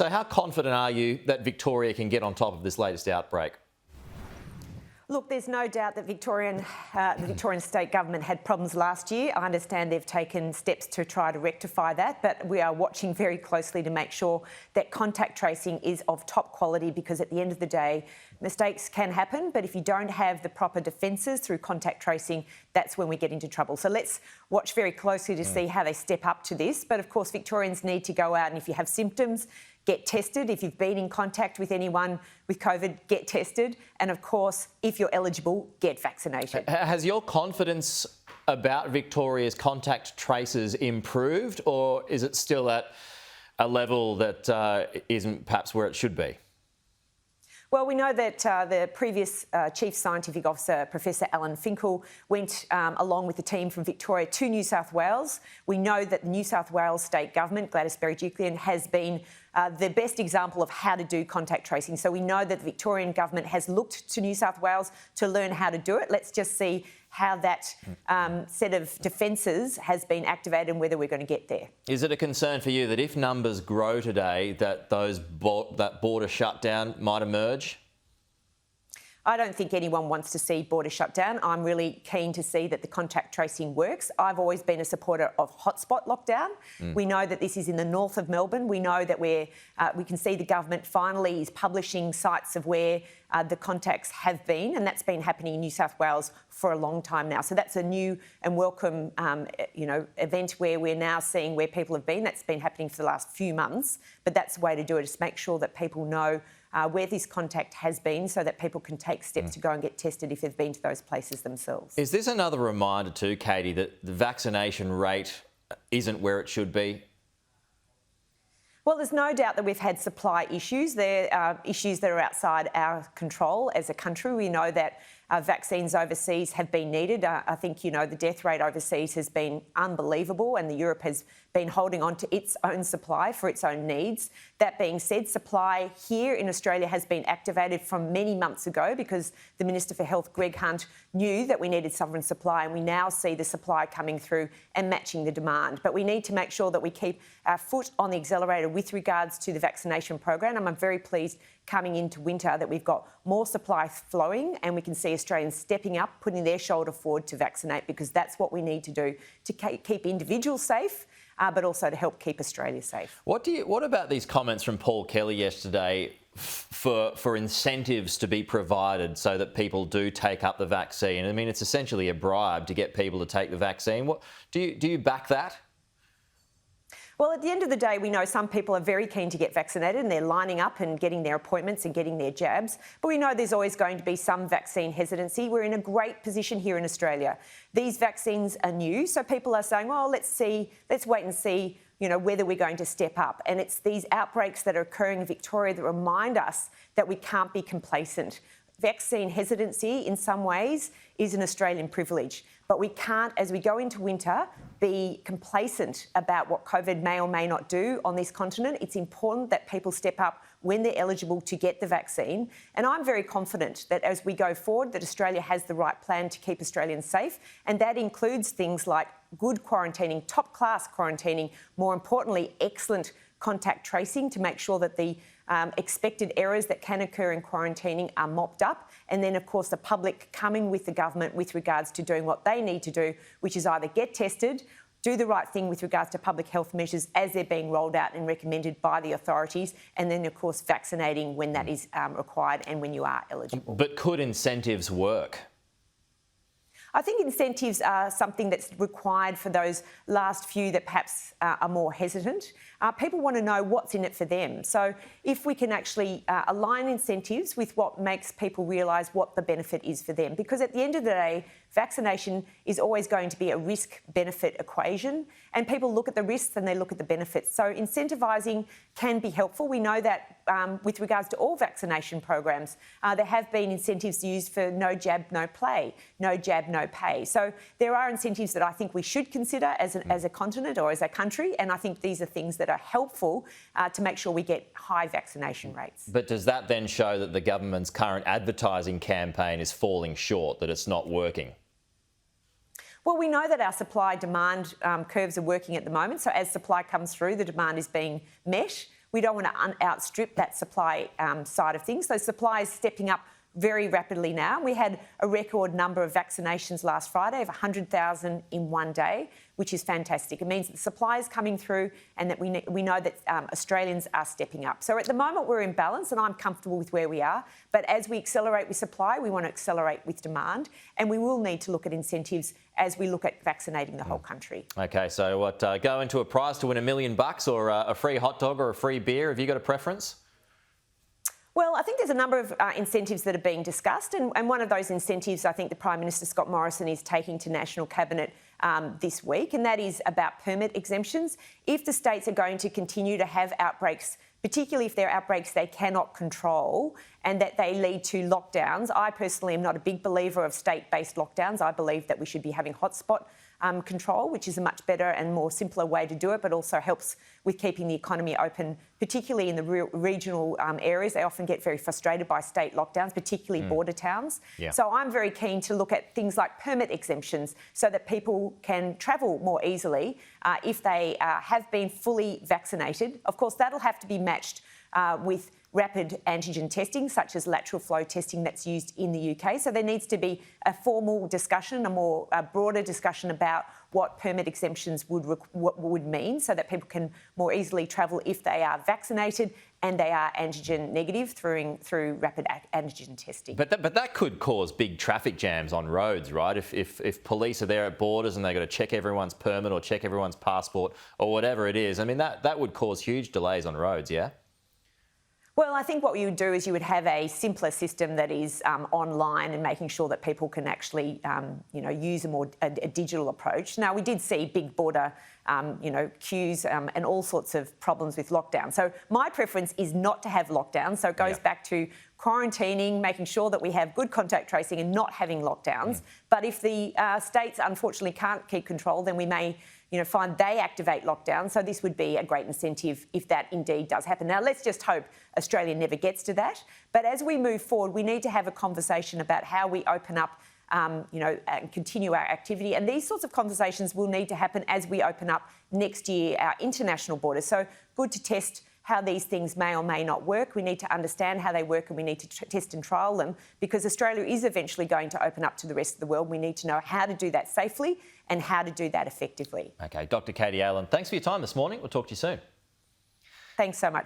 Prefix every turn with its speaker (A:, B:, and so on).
A: So how confident are you that Victoria can get on top of this latest outbreak?
B: Look, there's no doubt that the Victorian state government had problems last year. I understand they've taken steps to try to rectify that, but we are watching very closely to make sure that contact tracing is of top quality, because at the end of the day, mistakes can happen, but if you don't have the proper defences through contact tracing, that's when we get into trouble. So let's watch very closely to see how they step up to this. But of course, Victorians need to go out, and if you have symptoms, get tested. If you've been in contact with anyone with COVID, get tested. And of course, if you're eligible, get vaccinated.
A: Has your confidence about Victoria's contact tracers improved, or is it still at a level that isn't perhaps where it should be?
B: Well, we know that the previous Chief Scientific Officer, Professor Alan Finkel, went along with the team from Victoria to New South Wales. We know that the New South Wales state government, Gladys Berejiklian, has been the best example of how to do contact tracing. So we know that the Victorian government has looked to New South Wales to learn how to do it. Let's just see how that set of defences has been activated and whether we're going to get there.
A: Is it a concern for you that if numbers grow today, that that border shutdown might emerge?
B: I don't think anyone wants to see border shut down. I'm really keen to see that the contact tracing works. I've always been a supporter of hotspot lockdown. We know that this is in the north of Melbourne. We know that we can see the government finally is publishing sites of where the contacts have been, and that's been happening in New South Wales for a long time now. So that's a new and welcome, event where we're now seeing where people have been. That's been happening for the last few months, but that's the way to do it, is to make sure that people know where this contact has been, so that people can take steps to go and get tested if they've been to those places themselves.
A: Is this another reminder too, Katie, that the vaccination rate isn't where it should be?
B: Well, there's no doubt that we've had supply issues. There are issues that are outside our control as a country. We know that vaccines overseas have been needed. I think, the death rate overseas has been unbelievable, and Europe has been holding on to its own supply for its own needs. That being said, supply here in Australia has been activated from many months ago, because the Minister for Health, Greg Hunt, knew that we needed sovereign supply, and we now see the supply coming through and matching the demand. But we need to make sure that we keep our foot on the accelerator with regards to the vaccination program. And I'm very pleased coming into winter that we've got more supply flowing, and we can see Australians stepping up, putting their shoulder forward to vaccinate, because that's what we need to do to keep individuals safe, but also to help keep Australia safe.
A: What about these comments from Paul Kelly yesterday for incentives to be provided so that people do take up the vaccine? I mean, it's essentially a bribe to get people to take the vaccine. Do you back that?
B: Well, at the end of the day, we know some people are very keen to get vaccinated, and they're lining up and getting their appointments and getting their jabs. But we know there's always going to be some vaccine hesitancy. We're in a great position here in Australia. These vaccines are new, so people are saying, well, let's wait and see, whether we're going to step up. And it's these outbreaks that are occurring in Victoria that remind us that we can't be complacent. Vaccine hesitancy, in some ways, is an Australian privilege. But we can't, as we go into winter, be complacent about what COVID may or may not do on this continent. It's important that people step up when they're eligible to get the vaccine. And I'm very confident that as we go forward, that Australia has the right plan to keep Australians safe. And that includes things like good quarantining, top-class quarantining, more importantly, excellent contact tracing to make sure that the expected errors that can occur in quarantining are mopped up. And then, of course, the public coming with the government with regards to doing what they need to do, which is either get tested, do the right thing with regards to public health measures as they're being rolled out and recommended by the authorities, and then, of course, vaccinating when that is required and when you are eligible.
A: But could incentives work?
B: I think incentives are something that's required for those last few that perhaps are more hesitant. People want to know what's in it for them. So if we can actually align incentives with what makes people realise what the benefit is for them, because at the end of the day, vaccination is always going to be a risk-benefit equation, and people look at the risks and they look at the benefits. So incentivising can be helpful. We know that with regards to all vaccination programs, there have been incentives used for no jab, no play, no jab, no pay. So there are incentives that I think we should consider as a continent or as a country, and I think these are things that are helpful to make sure we get high vaccination rates.
A: But does that then show that the government's current advertising campaign is falling short, that it's not working?
B: Well, we know that our supply-demand curves are working at the moment. So as supply comes through, the demand is being met. We don't want to outstrip that supply side of things. So supply is stepping up very rapidly now. We had a record number of vaccinations last Friday of 100,000 in one day, which is fantastic. It means that the supply is coming through and that we know that Australians are stepping up. So at the moment we're in balance and I'm comfortable with where we are. But as we accelerate with supply, we want to accelerate with demand, and we will need to look at incentives as we look at vaccinating the whole country.
A: Okay, so what, go into a prize to win $1 million or a free hot dog or a free beer? Have you got a preference?
B: Well, I think there's a number of incentives that are being discussed, and one of those incentives I think the Prime Minister Scott Morrison is taking to National Cabinet this week, and that is about permit exemptions. If the states are going to continue to have outbreaks, particularly if they're outbreaks they cannot control and that they lead to lockdowns, I personally am not a big believer of state-based lockdowns. I believe that we should be having hotspot control, which is a much better and more simpler way to do it, but also helps with keeping the economy open, particularly in the regional areas. They often get very frustrated by state lockdowns, particularly border towns.
A: Yeah.
B: So I'm very keen to look at things like permit exemptions so that people can travel more easily if they have been fully vaccinated. Of course, that'll have to be matched with rapid antigen testing, such as lateral flow testing that's used in the UK. So there needs to be a formal discussion, a broader discussion about what permit exemptions would mean so that people can more easily travel if they are vaccinated and they are antigen negative through rapid antigen testing.
A: But that could cause big traffic jams on roads, right? If police are there at borders and they've got to check everyone's permit or check everyone's passport or whatever it is, I mean, that would cause huge delays on roads, yeah?
B: Well, I think what you would do is you would have a simpler system that is online and making sure that people can actually, use a digital approach. Now, we did see big border, queues and all sorts of problems with lockdown. So my preference is not to have lockdown. So it goes back to quarantining, making sure that we have good contact tracing and not having lockdowns. But if the states unfortunately can't keep control, then we may find they activate lockdown. So this would be a great incentive if that indeed does happen. Now, let's just hope Australia never gets to that. But as we move forward, we need to have a conversation about how we open up, and continue our activity. And these sorts of conversations will need to happen as we open up next year our international borders. So good to test how these things may or may not work. We need to understand how they work and we need to test and trial them, because Australia is eventually going to open up to the rest of the world. We need to know how to do that safely and how to do that effectively.
A: Okay, Dr. Katie Allen, thanks for your time this morning. We'll talk to you soon.
B: Thanks so much.